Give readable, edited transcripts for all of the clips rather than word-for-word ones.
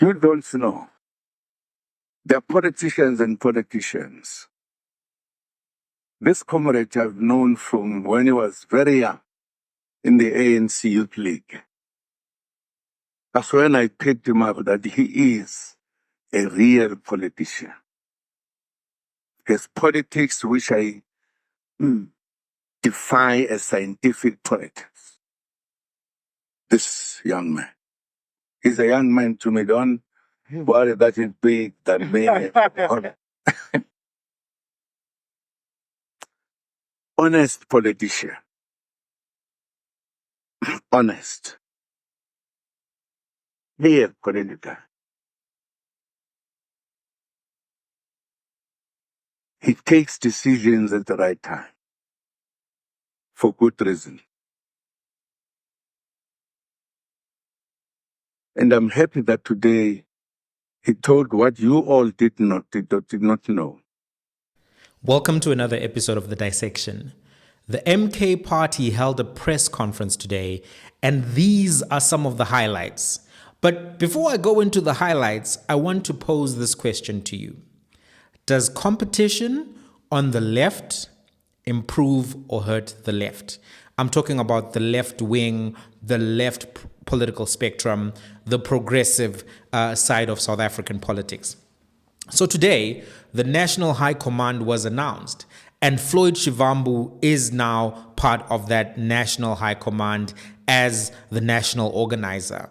You don't know. They're politicians and politicians. This comrade I've known from when he was very young in the ANC Youth League. That's when I picked him up that he is a real politician. His politics, which I define as scientific politics. This young man. He's a young man to me. Don't worry that he's big than me. Honest politician. Honest. Real political. He takes decisions at the right time. For good reason. And I'm happy that today he told what you all did not know. Welcome to another episode of The Dissection. The MK party held a press conference today, and these are some of the highlights. But before I go into the highlights, I want to pose this question to you. Does competition on the left improve or hurt the left? I'm talking about the left wing, the left political spectrum, the progressive side of South African politics. So today, the National High Command was announced, and Floyd Shivambu is now part of that National High Command as the national organizer.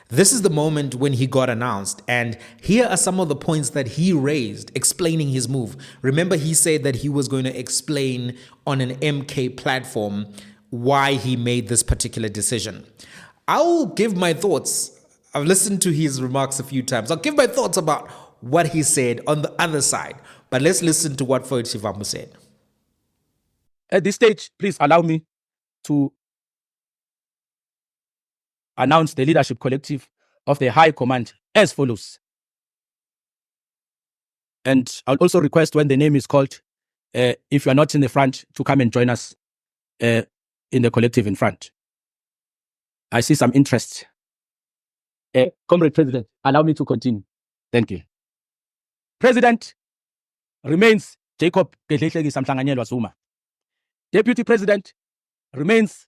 This is the moment when he got announced, and here are some of the points that he raised explaining his move. Remember, he said that he was going to explain on an MK platform why he made this particular decision. I'll give my thoughts. I've listened to his remarks a few times. I'll give my thoughts about what he said on the other side. But let's listen to what Floyd Shivambu said. At this stage, please allow me to announce the leadership collective of the High Command as follows. And I'll also request when the name is called, if you are not in the front, to come and join us in the collective in front. I see some interest. Comrade President, allow me to continue. Thank you. President remains Jacob Gedlehlekisa Mhlanganyelwa Zuma. Deputy President remains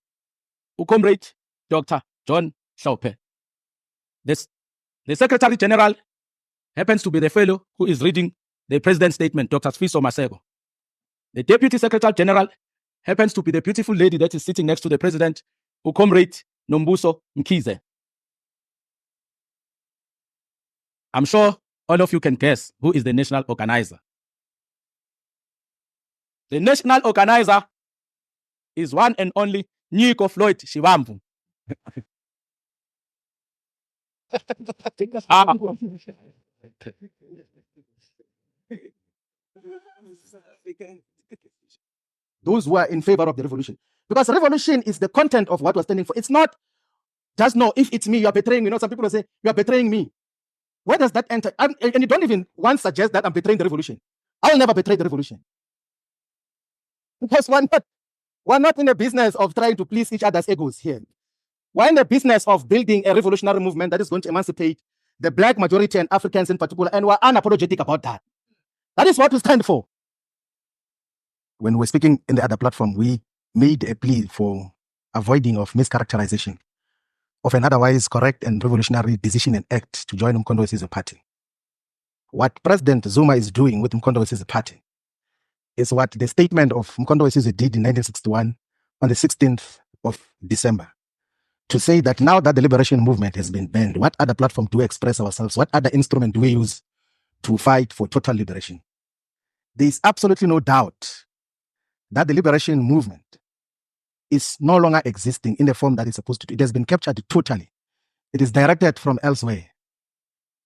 Comrade Dr. John Hlophe. The Secretary General happens to be the fellow who is reading the President's statement, Dr. Sfiso Masego. The Deputy Secretary General happens to be the beautiful lady that is sitting next to the President, Comrade Nombuso Mkhize. I'm sure all of you can guess who is the national organizer. The national organizer is one and only Nico Floyd Shivambu. Those who are in favor of the revolution. Because revolution is the content of what we're standing for. It's not just no, if it's me, you are betraying me. Some people will say, you are betraying me. Where does that enter? And you don't even once suggest that I'm betraying the revolution. I'll never betray the revolution. Because we're not in the business of trying to please each other's egos here. We're in the business of building a revolutionary movement that is going to emancipate the black majority and Africans in particular, and we're unapologetic about that. That is what we stand for. When we're speaking in the other platform, we made a plea for avoiding of mischaracterization of an otherwise correct and revolutionary decision and act to join Mkondo Wesizwe party. What President Zuma is doing with Mkondo Wesizwe party is what the statement of Mkondo Wesizwe did in 1961 on the 16th of December. To say that now that the liberation movement has been banned, what other platform do we express ourselves? What other instrument do we use to fight for total liberation? There is absolutely no doubt that the liberation movement is no longer existing in the form that it's supposed to. It has been captured totally. It is directed from elsewhere.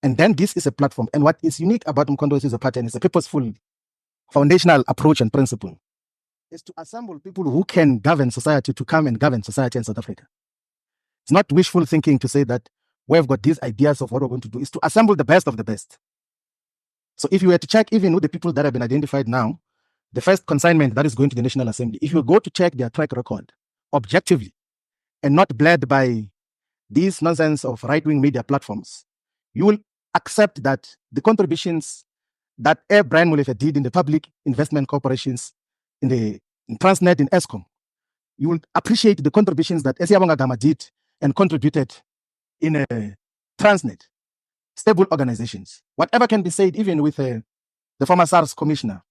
And then this is a platform. And what is unique about Mkondo Wesizwe party, and it's a purposeful, foundational approach and principle, is to assemble people who can govern society to come and govern society in South Africa. It's not wishful thinking to say that we've got these ideas of what we're going to do. It's to assemble the best of the best. So if you were to check even with the people that have been identified now, the first consignment that is going to the National Assembly, if you go to check their track record objectively and not bled by these nonsense of right-wing media platforms, you will accept that the contributions that Brian Molefe did in the public investment corporations, in Transnet, in ESCOM, you will appreciate the contributions that Esiyabonga Gama did and contributed in Transnet, stable organizations. Whatever can be said, even with the former SARS commissioner,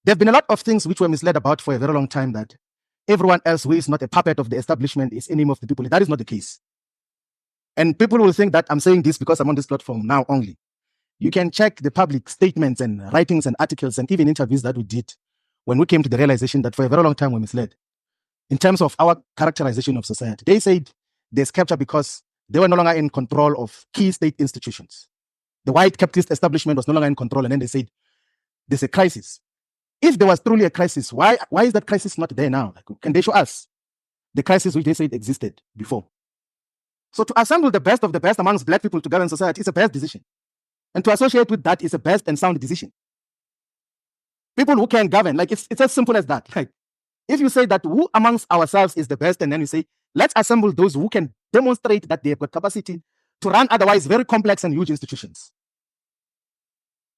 there have been a lot of things which were misled about for a very long time, that everyone else who is not a puppet of the establishment is enemy of the people. That is not the case. And people will think that I'm saying this because I'm on this platform now only. You can check the public statements and writings and articles and even interviews that we did when we came to the realization that for a very long time we're misled in terms of our characterization of society. They said there's capture because they were no longer in control of key state institutions. The white capitalist establishment was no longer in control, and then they said there's a crisis. If there was truly a crisis, why is that crisis not there now? Like, can they show us the crisis which they said existed before? So to assemble the best of the best amongst black people to govern society is a best decision. And to associate with that is a best and sound decision. People who can govern, like it's as simple as that. Like, if you say that who amongst ourselves is the best, and then you say, let's assemble those who can demonstrate that they have got capacity to run otherwise very complex and huge institutions,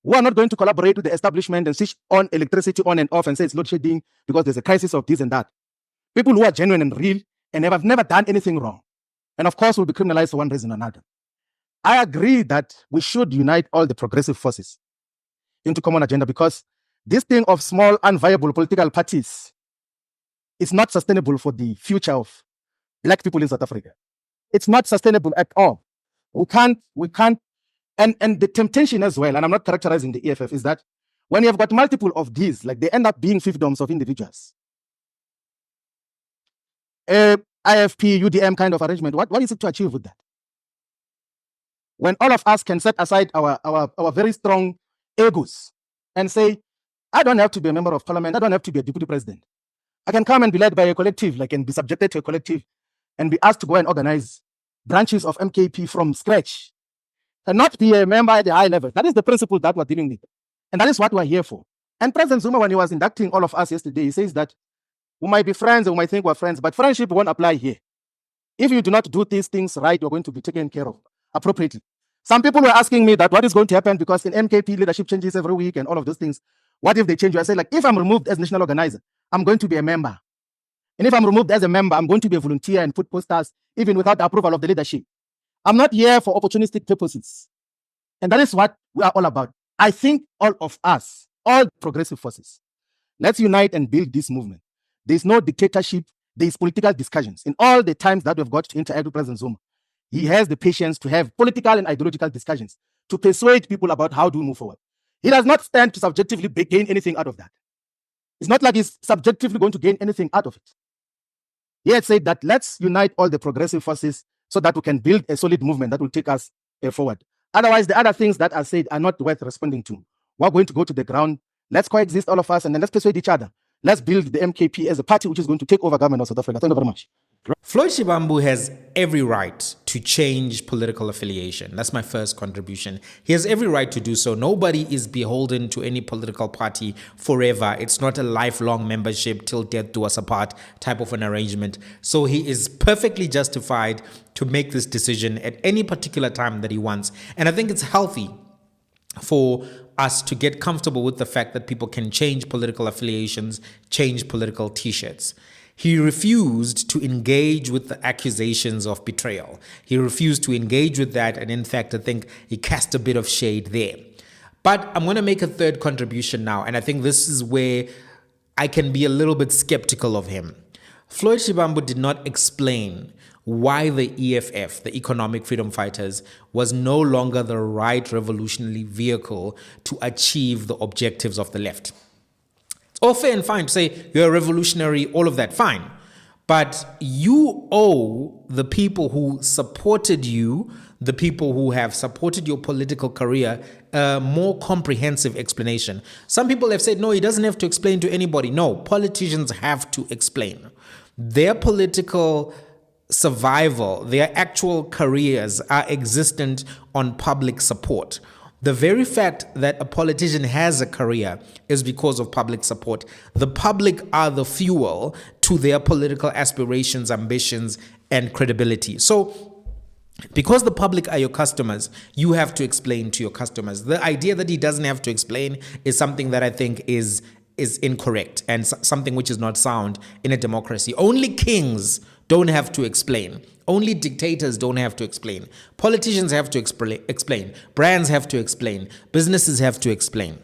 who are not going to collaborate with the establishment and switch on electricity on and off and say it's load shedding because there's a crisis of this and that. People who are genuine and real and have never done anything wrong, and of course will be criminalized for one reason or another. I agree that we should unite all the progressive forces into common agenda, because this thing of small, unviable political parties is not sustainable for the future of black people in South Africa. It's not sustainable at all. We can't, and the temptation as well, and I'm not characterizing the EFF, is that when you have got multiple of these, like they end up being fiefdoms of individuals. IFP, UDM kind of arrangement, what is it to achieve with that? When all of us can set aside our very strong egos and say, I don't have to be a member of parliament, I don't have to be a deputy president. I can come and be led by a collective, like, and be subjected to a collective and be asked to go and organize branches of MKP from scratch and not be a member at the high level. That is the principle that we're dealing with. And that is what we're here for. And President Zuma, when he was inducting all of us yesterday, he says that we might be friends and we might think we're friends, but friendship won't apply here. If you do not do these things right, you're going to be taken care of appropriately. Some people were asking me that what is going to happen, because in MKP leadership changes every week and all of those things. What if they change? I say, like, if I'm removed as national organizer, I'm going to be a member. And if I'm removed as a member, I'm going to be a volunteer and put posters even without the approval of the leadership. I'm not here for opportunistic purposes. And that is what we are all about. I think all of us, all progressive forces, let's unite and build this movement. There's no dictatorship. There's political discussions. In all the times that we've got to interact with President Zuma, he has the patience to have political and ideological discussions to persuade people about how to move forward. He does not stand to subjectively gain anything out of that. It's not like he's subjectively going to gain anything out of it. He had said that let's unite all the progressive forces so that we can build a solid movement that will take us forward. Otherwise, the other things that are said are not worth responding to. We're going to go to the ground. Let's coexist, all of us, and then let's persuade each other. Let's build the MKP as a party which is going to take over government of South Africa. Thank you very much. Floyd Shivambu has every right to change political affiliation. That's my first contribution. He has every right to do so. Nobody is beholden to any political party forever. It's not a lifelong membership till death do us apart type of an arrangement. So he is perfectly justified to make this decision at any particular time that he wants. And I think it's healthy for us to get comfortable with the fact that people can change political affiliations, change political t-shirts. He refused to engage with the accusations of betrayal. He refused to engage with that, and in fact, I think he cast a bit of shade there. But I'm going to make a third contribution now, and I think this is where I can be a little bit skeptical of him. Floyd Shivambu did not explain why the EFF, the Economic Freedom Fighters, was no longer the right revolutionary vehicle to achieve the objectives of the left. It's all fair and fine to say you're a revolutionary, all of that, fine. But you owe the people who supported you, the people who have supported your political career, a more comprehensive explanation. Some people have said, no, he doesn't have to explain to anybody. No, politicians have to explain. Their political survival, their actual careers are existent on public support. The very fact that a politician has a career is because of public support. The public are the fuel to their political aspirations, ambitions, and credibility. So Because the public are your customers, you have to explain to your customers. The idea that he doesn't have to explain is something that I think is incorrect and something which is not sound in a democracy. Only kings don't have to explain. Only dictators don't have to explain. Politicians have to explain. Brands have to explain. Businesses have to explain.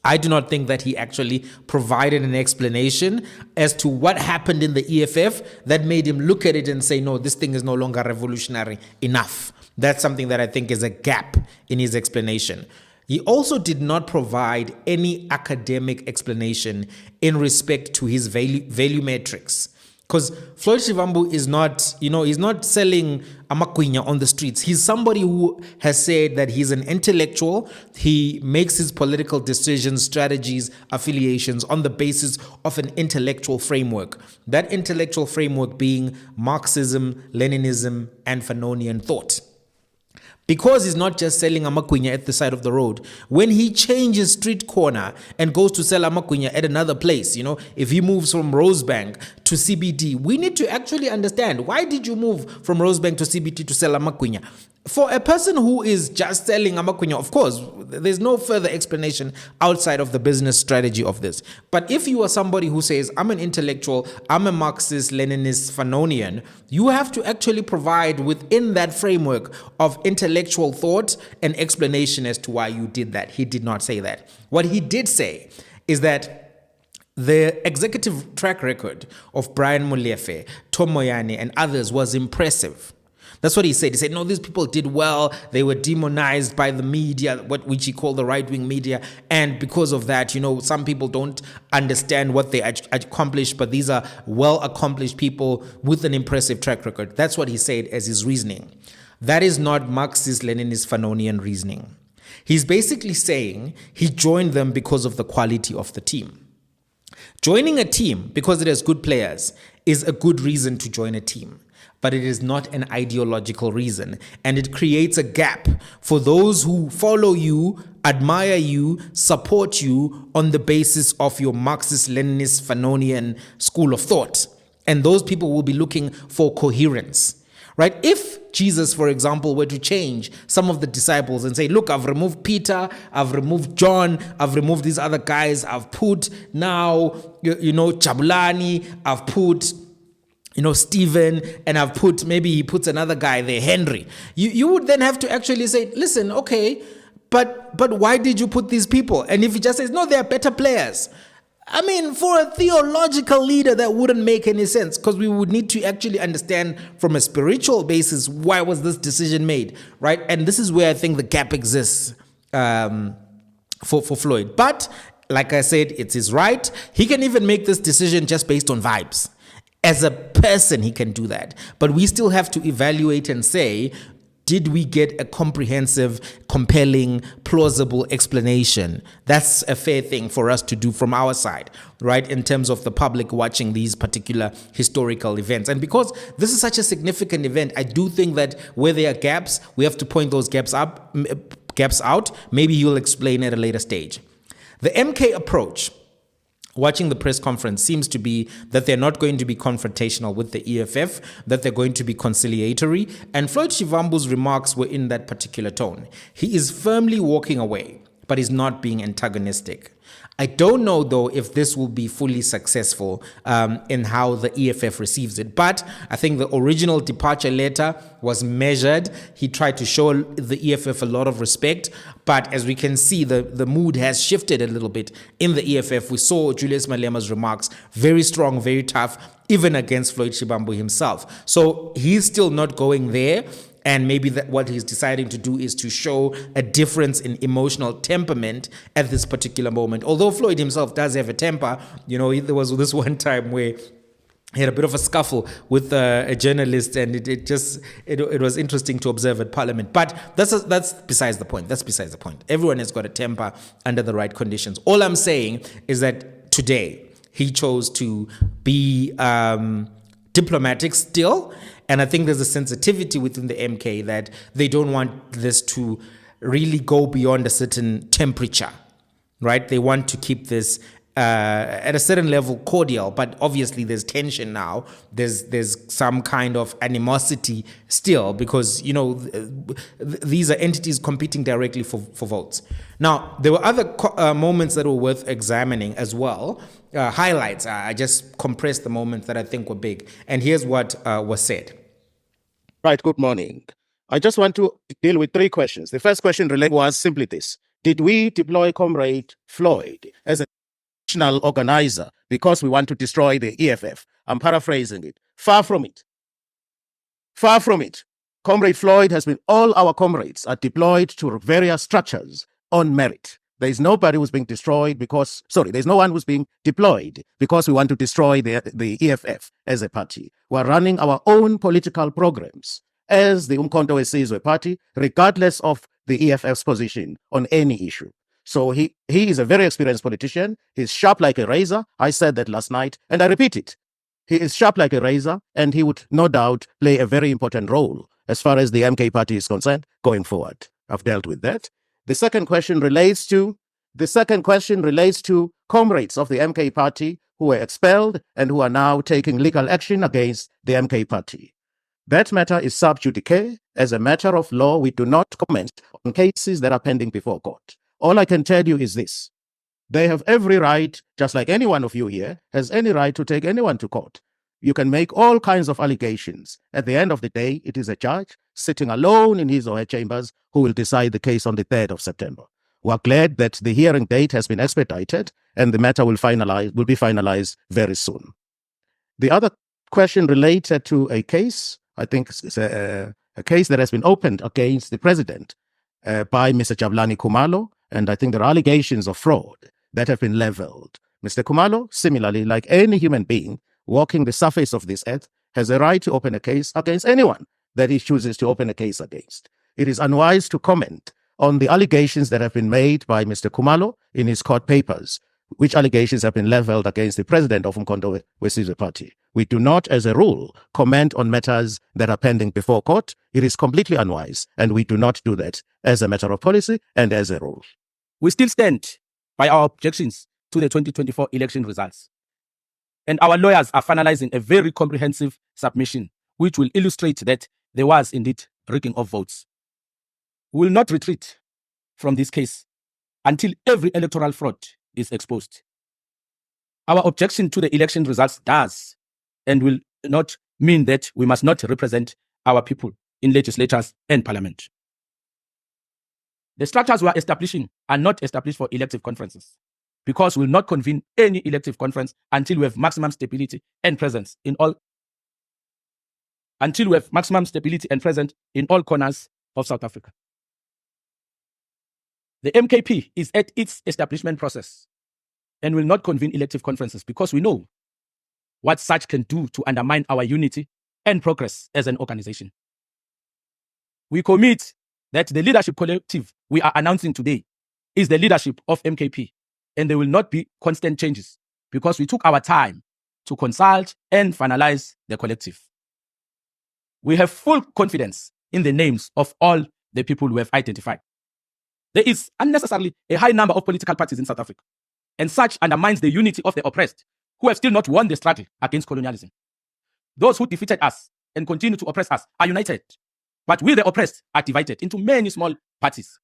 I do not think that he actually provided an explanation as to what happened in the EFF that made him look at it and say, no, this thing is no longer revolutionary enough. That's something that I think is a gap in his explanation. He also did not provide any academic explanation in respect to his value metrics. Because Floyd Shivambu is not, he's not selling amakwinya on the streets. He's somebody who has said that he's an intellectual. He makes his political decisions, strategies, affiliations on the basis of an intellectual framework. That intellectual framework being Marxism, Leninism, and Fanonian thought. Because he's not just selling amakwinya at the side of the road. When he changes street corner and goes to sell amakwinya at another place, if he moves from Rosebank to CBD, we need to actually understand, why did you move from Rosebank to CBD to sell amakwinya? For a person who is just selling amakwinya, of course, there's no further explanation outside of the business strategy of this. But if you are somebody who says, I'm an intellectual, I'm a Marxist, Leninist, Fanonian, you have to actually provide within that framework of intellectual thought an explanation as to why you did that. He did not say that. What he did say is that the executive track record of Brian Molefe, Tom Moyane, and others was impressive. That's what he said. He said, no, these people did well. They were demonized by the media, which he called the right-wing media. And because of that, some people don't understand what they accomplished, but these are well-accomplished people with an impressive track record. That's what he said as his reasoning. That is not Marxist, Leninist, Fanonian reasoning. He's basically saying he joined them because of the quality of the team. Joining a team because it has good players is a good reason to join a team. But it is not an ideological reason. And it creates a gap for those who follow you, admire you, support you on the basis of your Marxist, Leninist, Fanonian school of thought. And those people will be looking for coherence, right? If Jesus, for example, were to change some of the disciples and say, look, I've removed Peter, I've removed John, I've removed these other guys, I've put now, Chabulani, I've put Stephen, and I've put, maybe he puts another guy there, Henry. You would then have to actually say, listen, okay, but why did you put these people? And if he just says, no, they're better players. I mean, for a theological leader, that wouldn't make any sense, because we would need to actually understand from a spiritual basis, why was this decision made, right? And this is where I think the gap exists for Floyd. But like I said, it's his right. He can even make this decision just based on vibes. As a person, he can do that. But we still have to evaluate and say, did we get a comprehensive, compelling, plausible explanation? That's a fair thing for us to do from our side, right? In terms of the public watching these particular historical events. And because this is such a significant event, I do think that where there are gaps, we have to point those gaps out. Maybe he'll explain at a later stage. The MK approach, watching the press conference, seems to be that they're not going to be confrontational with the EFF, that they're going to be conciliatory, and Floyd Shivambu's remarks were in that particular tone. He is firmly walking away, but is not being antagonistic. I don't know, though, if this will be fully successful in how the EFF receives it. But I think the original departure letter was measured. He tried to show the EFF a lot of respect. But as we can see, the mood has shifted a little bit in the EFF. We saw Julius Malema's remarks, very strong, very tough, even against Floyd Shivambu himself. So he's still not going there. And maybe what he's deciding to do is to show a difference in emotional temperament at this particular moment. Although Floyd himself does have a temper, there was this one time where he had a bit of a scuffle with a journalist, and it was interesting to observe at Parliament. But that's besides the point. That's besides the point. Everyone has got a temper under the right conditions. All I'm saying is that today he chose to be diplomatic still. And I think there's a sensitivity within the MK that they don't want this to really go beyond a certain temperature, right? They want to keep this at a certain level cordial, but obviously there's tension now. There's some kind of animosity still because these are entities competing directly for votes. Now there were other moments that were worth examining as well. Highlights. I just compressed the moments that I think were big, and here's what was said. Right, good morning. I just want to deal with three questions. The first question was simply this. Did we deploy Comrade Floyd as a national organizer because we want to destroy the EFF? I'm paraphrasing it. Far from it. Far from it. Comrade Floyd has been, all our comrades are deployed to various structures on merit. There is nobody who's being destroyed because, there's no one who's being deployed because we want to destroy the EFF as a party. We're running our own political programs as the Umkhonto weSizwe party, regardless of the EFF's position on any issue. So he is a very experienced politician. He's sharp like a razor. I said that last night, and I repeat it. He is sharp like a razor, and he would no doubt play a very important role as far as the MK party is concerned going forward. I've dealt with that. The second question relates to comrades of the MK party who were expelled and who are now taking legal action against the MK party. That matter is sub judice. As a matter of law, we do not comment on cases that are pending before court. All I can tell you is this. They have every right, just like any one of you here, has any right to take anyone to court. You can make all kinds of allegations. At the end of the day, it is a judge sitting alone in his or her chambers who will decide the case on the 3rd of September. We're glad that the hearing date has been expedited and the matter will be finalized very soon. The other question related to a case, I think it's a case that has been opened against the president by Mr. Jabulani Khumalo, and I think there are allegations of fraud that have been leveled. Mr. Khumalo, similarly, like any human being walking the surface of this earth, has a right to open a case against anyone that he chooses to open a case against. It is unwise to comment on the allegations that have been made by Mr. Khumalo in his court papers, which allegations have been leveled against the president of Umkhonto weSizwe party. We do not, as a rule, comment on matters that are pending before court. It is completely unwise, and we do not do that as a matter of policy and as a rule. We still stand by our objections to the 2024 election results. And our lawyers are finalizing a very comprehensive submission, which will illustrate that there was indeed rigging of votes. We will not retreat from this case until every electoral fraud is exposed. Our objection to the election results does and will not mean that we must not represent our people in legislatures and parliament. The structures we are establishing are not established for elective conferences because we will not convene any elective conference until we have maximum stability and presence in all corners of South Africa. The MKP is at its establishment process and will not convene elective conferences because we know what such can do to undermine our unity and progress as an organization. We commit that the leadership collective we are announcing today is the leadership of MKP, and there will not be constant changes because we took our time to consult and finalize the collective. We have full confidence in the names of all the people we have identified. There is unnecessarily a high number of political parties in South Africa, and such undermines the unity of the oppressed who have still not won the struggle against colonialism. Those who defeated us and continue to oppress us are united, but we, the oppressed, are divided into many small parties.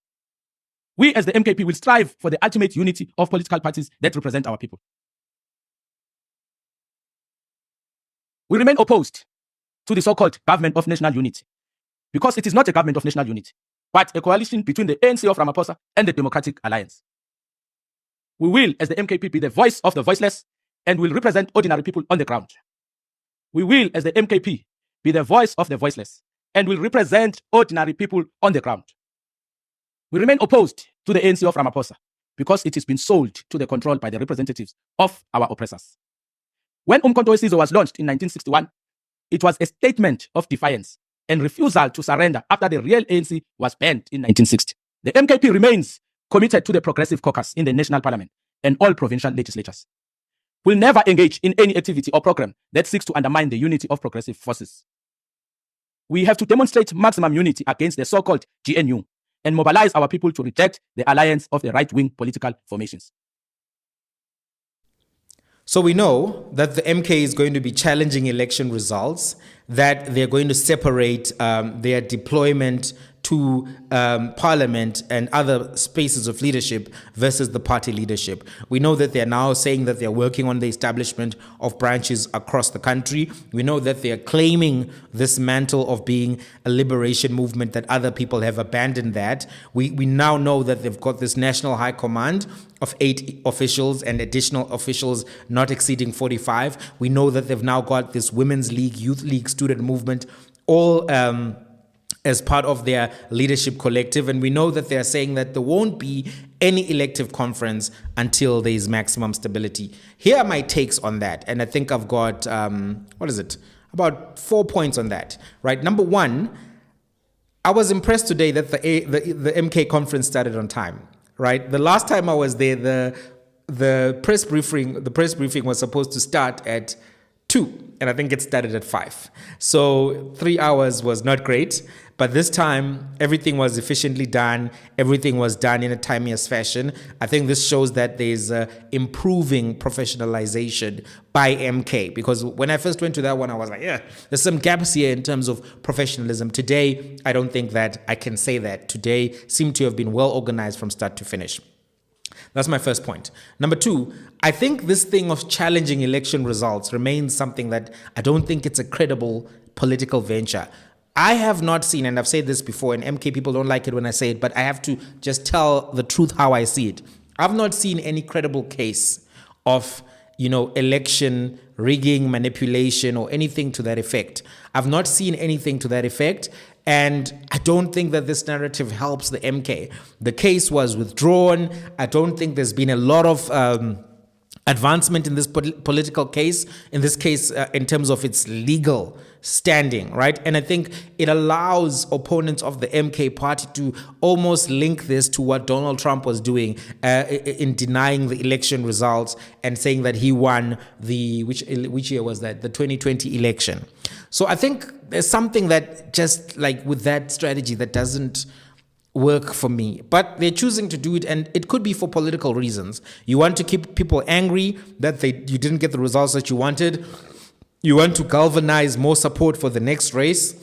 We, as the MKP, will strive for the ultimate unity of political parties that represent our people. We remain opposed to the so-called government of national unity because it is not a government of national unity, but a coalition between the ANC of Ramaphosa and the Democratic Alliance. We will, as the MKP, be the voice of the voiceless and will represent ordinary people on the ground. We will, as the MKP, be the voice of the voiceless and will represent ordinary people on the ground. We remain opposed to the ANC of Ramaphosa because it has been sold to the control by the representatives of our oppressors. When Umkhonto weSizwe was launched in 1961, it was a statement of defiance and refusal to surrender after the real ANC was banned in 1960. The MKP remains committed to the Progressive Caucus in the National Parliament and all provincial legislatures. We'll never engage in any activity or program that seeks to undermine the unity of progressive forces. We have to demonstrate maximum unity against the so-called GNU and mobilize our people to reject the alliance of the right-wing political formations. So we know that the MK is going to be challenging election results, that they're going to separate their deployment to parliament and other spaces of leadership versus the party leadership. We know that they're now saying that they're working on the establishment of branches across the country. We know that they're claiming this mantle of being a liberation movement, that other people have abandoned that. We now know that they've got this national high command of 8 officials and additional officials not exceeding 45. We know that they've now got this Women's League, Youth League, student movement, all as part of their leadership collective. And we know that they're saying that there won't be any elective conference until there is maximum stability. Here are my takes on that. And I think I've got, about 4 points on that, right? Number one, I was impressed today that the MK conference started on time, right? The last time I was there, the press briefing was supposed to start at 2, and I think it started at 5. So 3 hours was not great, but this time everything was efficiently done. Everything was done in a timeous fashion. I think this shows that there's improving professionalization by MK, because when I first went to that one, I was like, yeah, there's some gaps here in terms of professionalism. Today, I don't think that I can say that. Today seemed to have been well organized from start to finish. That's my first point. Number two, I think this thing of challenging election results remains something that I don't think it's a credible political venture. I have not seen, and I've said this before, and MK people don't like it when I say it, but I have to just tell the truth how I see it. I've not seen any credible case of, election rigging, manipulation, or anything to that effect. I've not seen anything to that effect. And I don't think that this narrative helps the MK. The case was withdrawn. I don't think there's been a lot of advancement in this political case, in this case, in terms of its legal standing, right? And I think it allows opponents of the MK party to almost link this to what Donald Trump was doing in denying the election results and saying that he won which year was that? The 2020 election. So I think there's something that just like with that strategy that doesn't work for me, but they're choosing to do it, and it could be for political reasons. You want to keep people angry that you didn't get the results that you wanted. You want to galvanize more support for the next race,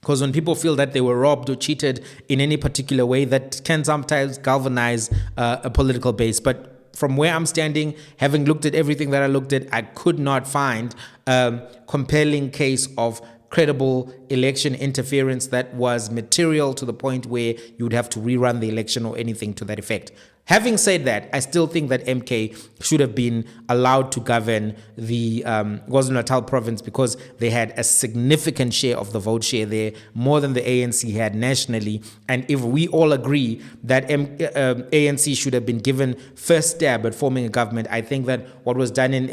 because when people feel that they were robbed or cheated in any particular way, that can sometimes galvanize a political base. But from where I'm standing, having looked at everything that I looked at, I could not find a compelling case of credible election interference that was material to the point where you would have to rerun the election or anything to that effect. Having said that, I still think that MK should have been allowed to govern the KwaZulu-Natal province, because they had a significant share of the vote share there, more than the ANC had nationally. And if we all agree that ANC should have been given first stab at forming a government, I think that what was done in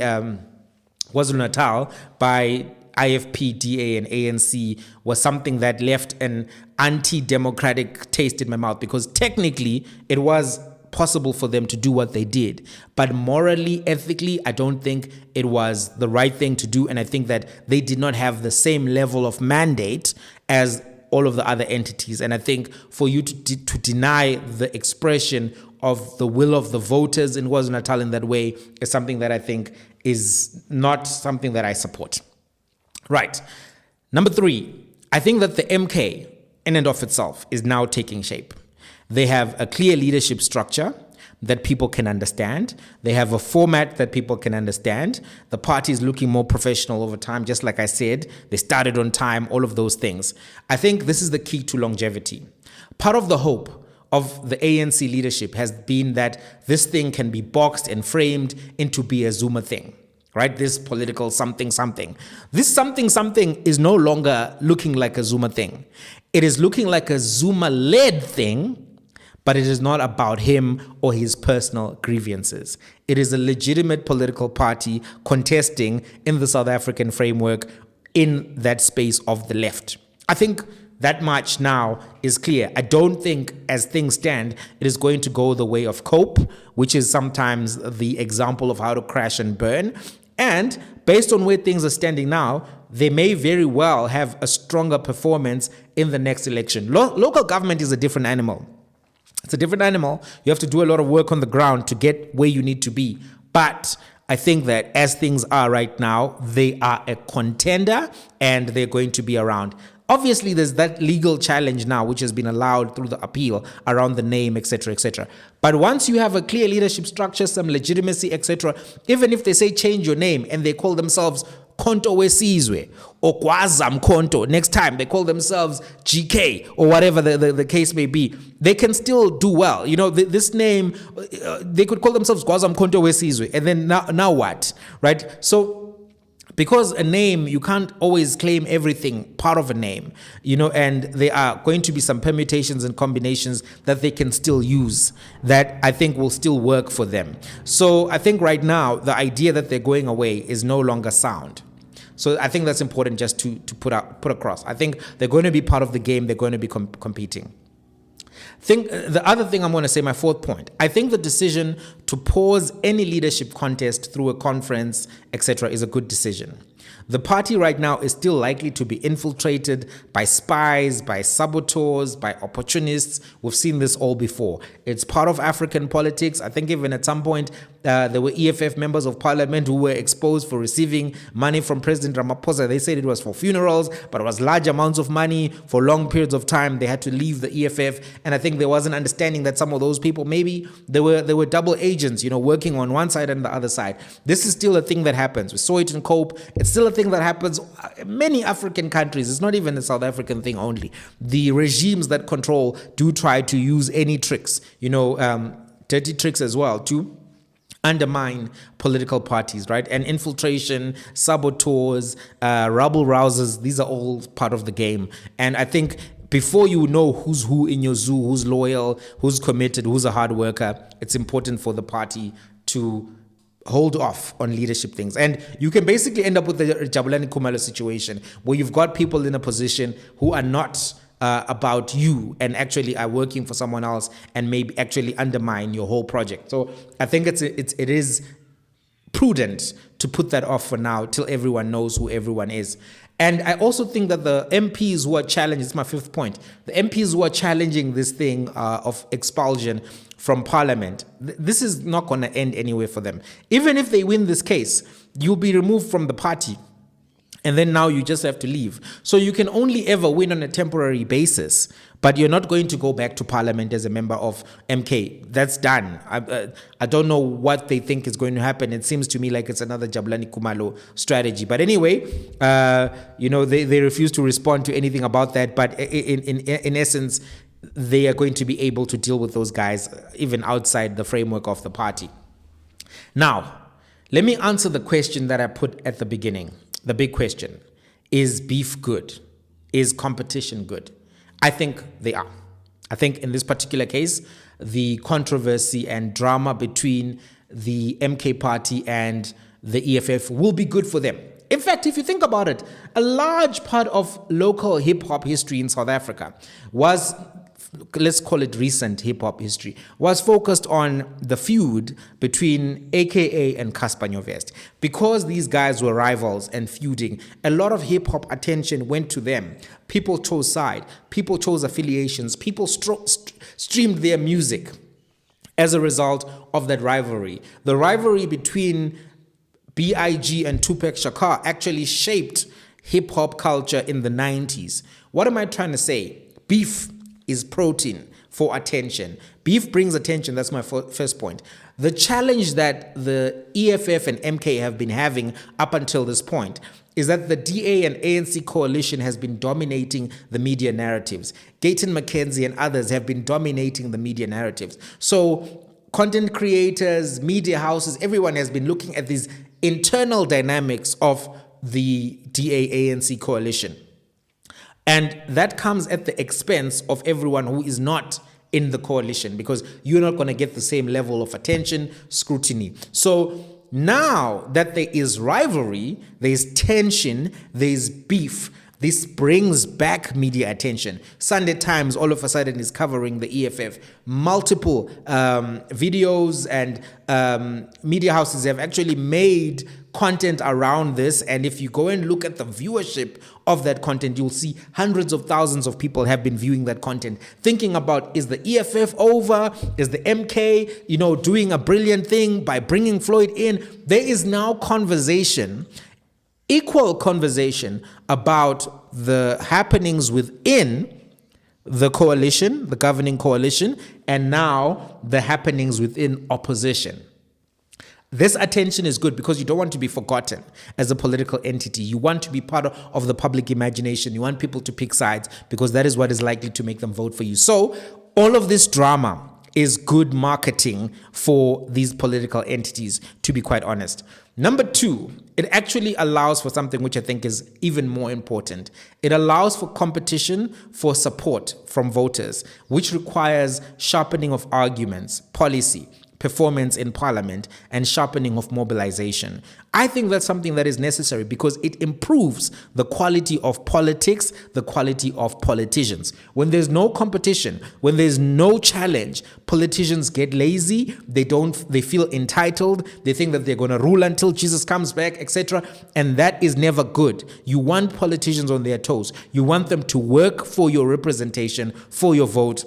KwaZulu-Natal by IFP, DA, and ANC was something that left an anti-democratic taste in my mouth, because technically it was possible for them to do what they did. But morally, ethically, I don't think it was the right thing to do. And I think that they did not have the same level of mandate as all of the other entities. And I think for you to deny the expression of the will of the voters in KwaZulu-Natal in that way is something that I think is not something that I support. Right. Number three, I think that the MK in and of itself is now taking shape. They have a clear leadership structure that people can understand. They have a format that people can understand. The party is looking more professional over time, just like I said. They started on time, all of those things. I think this is the key to longevity. Part of the hope of the ANC leadership has been that this thing can be boxed and framed into be a Zuma thing. Right? This political something. This something is no longer looking like a Zuma thing. It is looking like a Zuma-led thing, but it is not about him or his personal grievances. It is a legitimate political party contesting in the South African framework in that space of the left. I think that much now is clear. I don't think, as things stand, it is going to go the way of COPE, which is sometimes the example of how to crash and burn. And based on where things are standing now, they may very well have a stronger performance in the next election. Local government is a different animal. It's a different animal. You have to do a lot of work on the ground to get where you need to be. But I think that as things are right now, they are a contender and they're going to be around. Obviously, there's that legal challenge now, which has been allowed through the appeal around the name, etc., etc. But once you have a clear leadership structure, some legitimacy, etc., even if they say change your name and they call themselves Konto Wesizwe or Kwazam Konto, next time they call themselves GK or whatever the case may be, they can still do well. You know, this name, they could call themselves Kwazam Konto Wesizwe, and then now what, right? So, because a name, you can't always claim everything part of a name, you know, and there are going to be some permutations and combinations that they can still use that I think will still work for them. So I think right now, the idea that they're going away is no longer sound. So I think that's important just to put across. I think they're going to be part of the game. They're going to be competing. The other thing I'm going to say, my fourth point, I think the decision to pause any leadership contest through a conference, etc., is a good decision. The party right now is still likely to be infiltrated by spies, by saboteurs, by opportunists. We've seen this all before. It's part of African politics. I think even at some point, there were EFF members of parliament who were exposed for receiving money from President Ramaphosa. They said it was for funerals, but it was large amounts of money for long periods of time. They had to leave the EFF. And I think there was an understanding that some of those people, maybe they were double agents, you know, working on one side and the other side. This is still a thing that happens. We saw it in Cope. It's still a thing that happens in many African countries. It's not even a South African thing only. The regimes that control do try to use any tricks, you know, dirty tricks as well, to undermine political parties, right? And infiltration, saboteurs, rabble rousers, these are all part of the game. And I think before you know who's who in your zoo, who's loyal, who's committed, who's a hard worker, it's important for the party to hold off on leadership things. And you can basically end up with the Jabulani Khumalo situation where you've got people in a position who are not about you and actually are working for someone else and maybe actually undermine your whole project. So I think it is prudent to put that off for now till everyone knows who everyone is. And I also think that the MPs who are challenging, it's my fifth point, the MPs who are challenging this thing of expulsion from parliament, this is not going to end anywhere for them. Even if they win this case, you'll be removed from the party. And then now you just have to leave. So you can only ever win on a temporary basis, but you're not going to go back to parliament as a member of MK. That's done. I don't know what they think is going to happen. It seems to me like it's another Jabulani Khumalo strategy. But anyway, you know, they refuse to respond to anything about that. But in essence, they are going to be able to deal with those guys even outside the framework of the party. Now, let me answer the question that I put at the beginning. The big question, is beef good? Is competition good? I think they are. I think in this particular case, the controversy and drama between the MK party and the EFF will be good for them. In fact, if you think about it, a large part of local hip-hop history in South Africa was, let's call it recent hip-hop history, was focused on the feud between AKA and Cassper Nyovest. Because these guys were rivals and feuding, a lot of hip-hop attention went to them. People chose side, people chose affiliations, people streamed their music as a result of that rivalry. The rivalry between B.I.G. and Tupac Shakur actually shaped hip-hop culture in the 90s. What am I trying to say? Beef is protein for attention. Beef brings attention. That's my first point. The challenge that the EFF and MK have been having up until this point is that the DA and ANC coalition has been dominating the media narratives. Gayton McKenzie and others have been dominating the media narratives. So content creators, media houses, everyone has been looking at these internal dynamics of the DA-ANC coalition. And that comes at the expense of everyone who is not in the coalition, because you're not going to get the same level of attention, scrutiny. So now that there is rivalry, there's tension, there's beef, This brings back media attention. Sunday Times all of a sudden is covering the EFF. Multiple videos and media houses have actually made content around this, and if you go and look at the viewership of that content, you'll see hundreds of thousands of people have been viewing that content, thinking about, is the EFF over? Is the MK, doing a brilliant thing by bringing Floyd in? There is now equal conversation about the happenings within the coalition, the governing coalition, and now the happenings within opposition. This attention is good because you don't want to be forgotten as a political entity. You want to be part of the public imagination. You want people to pick sides because that is what is likely to make them vote for you. So all of this drama is good marketing for these political entities, to be quite honest. Number two, it actually allows for something which I think is even more important. It allows for competition for support from voters, which requires sharpening of arguments, policy, performance in parliament, and sharpening of mobilization. I think that's something that is necessary because it improves the quality of politics, the quality of politicians. When there's no competition, when there's no challenge, politicians get lazy, they feel entitled, they think that they're going to rule until Jesus comes back, etc. And that is never good. You want politicians on their toes. You want them to work for your representation, for your vote.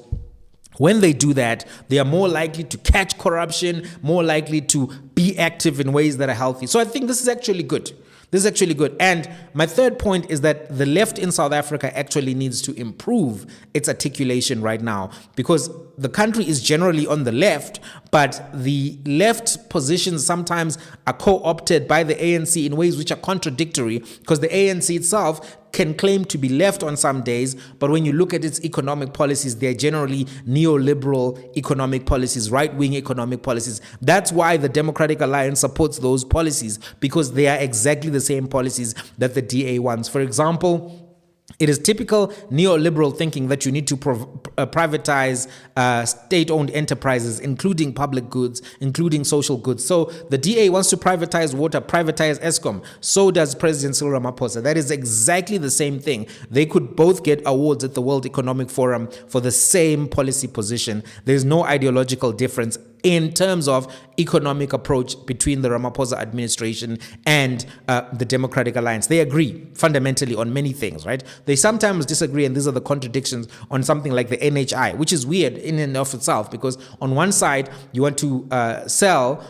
When they do that, they are more likely to catch corruption, more likely to be active in ways that are healthy. So I think this is actually good. This is actually good. And my third point is that the left in South Africa actually needs to improve its articulation right now because the country is generally on the left, but the left positions sometimes are co-opted by the ANC in ways which are contradictory because the ANC itself can claim to be left on some days, but when you look at its economic policies, they're generally neoliberal economic policies, right-wing economic policies. That's why the Democratic Alliance supports those policies, because they are exactly the same policies that the DA wants. For example, it is typical neoliberal thinking that you need to privatize state-owned enterprises, including public goods, including social goods. So the DA wants to privatize water, privatize Eskom. So does President Cyril Ramaphosa. That is exactly the same thing. They could both get awards at the World Economic Forum for the same policy position. There's no ideological difference in terms of economic approach between the Ramaphosa administration and the Democratic Alliance. They agree fundamentally on many things, right? They sometimes disagree, and these are the contradictions on something like the NHI, which is weird in and of itself, because on one side, you want to sell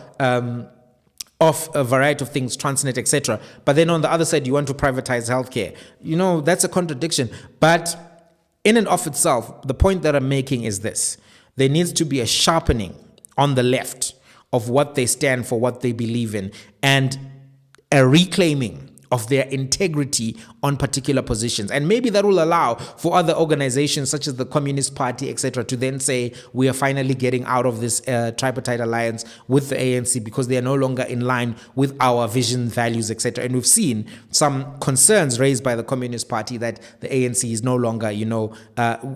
off a variety of things, Transnet, etc. But then on the other side, you want to privatize healthcare. That's a contradiction. But in and of itself, the point that I'm making is this. There needs to be a sharpening on the left of what they stand for, what they believe in, and a reclaiming of their integrity on particular positions. And maybe that will allow for other organizations such as the Communist Party, etc., to then say, we are finally getting out of this tripartite alliance with the ANC because they are no longer in line with our vision, values, etc. And we've seen some concerns raised by the Communist Party that the ANC is no longer,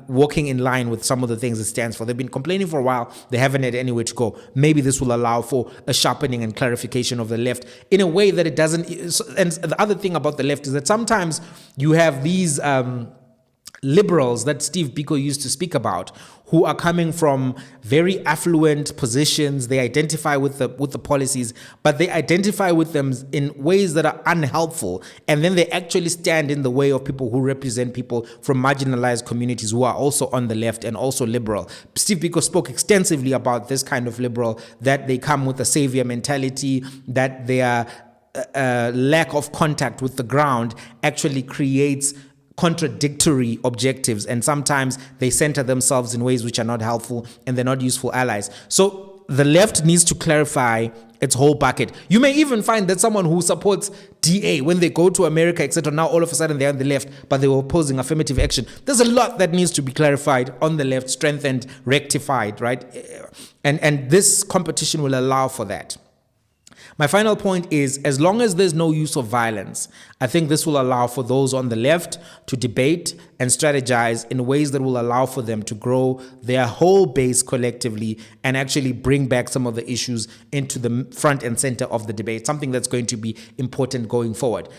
walking in line with some of the things it stands for. They've been complaining for a while. They haven't had anywhere to go. Maybe this will allow for a sharpening and clarification of the left in a way that it doesn't. And the other thing about the left is that sometimes you have these liberals that Steve Biko used to speak about, who are coming from very affluent positions. They identify with the policies, but they identify with them in ways that are unhelpful, and then they actually stand in the way of people who represent people from marginalized communities who are also on the left and also liberal. Steve Biko spoke extensively about this kind of liberal, that they come with a savior mentality, that their lack of contact with the ground actually creates contradictory objectives, and sometimes they center themselves in ways which are not helpful and they're not useful allies. So the left needs to clarify its whole bucket. You may even find that someone who supports DA, when they go to America, etc., now all of a sudden they're on the left, but they were opposing affirmative action. There's a lot that needs to be clarified on the left, strengthened, rectified, right? And this competition will allow for that. My final point is, as long as there's no use of violence, I think this will allow for those on the left to debate and strategize in ways that will allow for them to grow their whole base collectively and actually bring back some of the issues into the front and center of the debate, something that's going to be important going forward.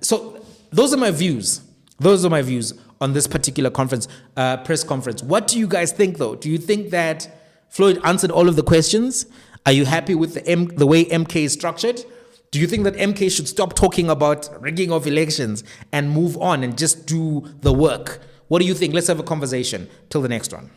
So those are my views Those are my views on this particular press conference. What do you guys think, though? Do you think that Floyd answered all of the questions? Are you happy with the way MK is structured? Do you think that MK should stop talking about rigging of elections and move on and just do the work? What do you think? Let's have a conversation. Till the next one.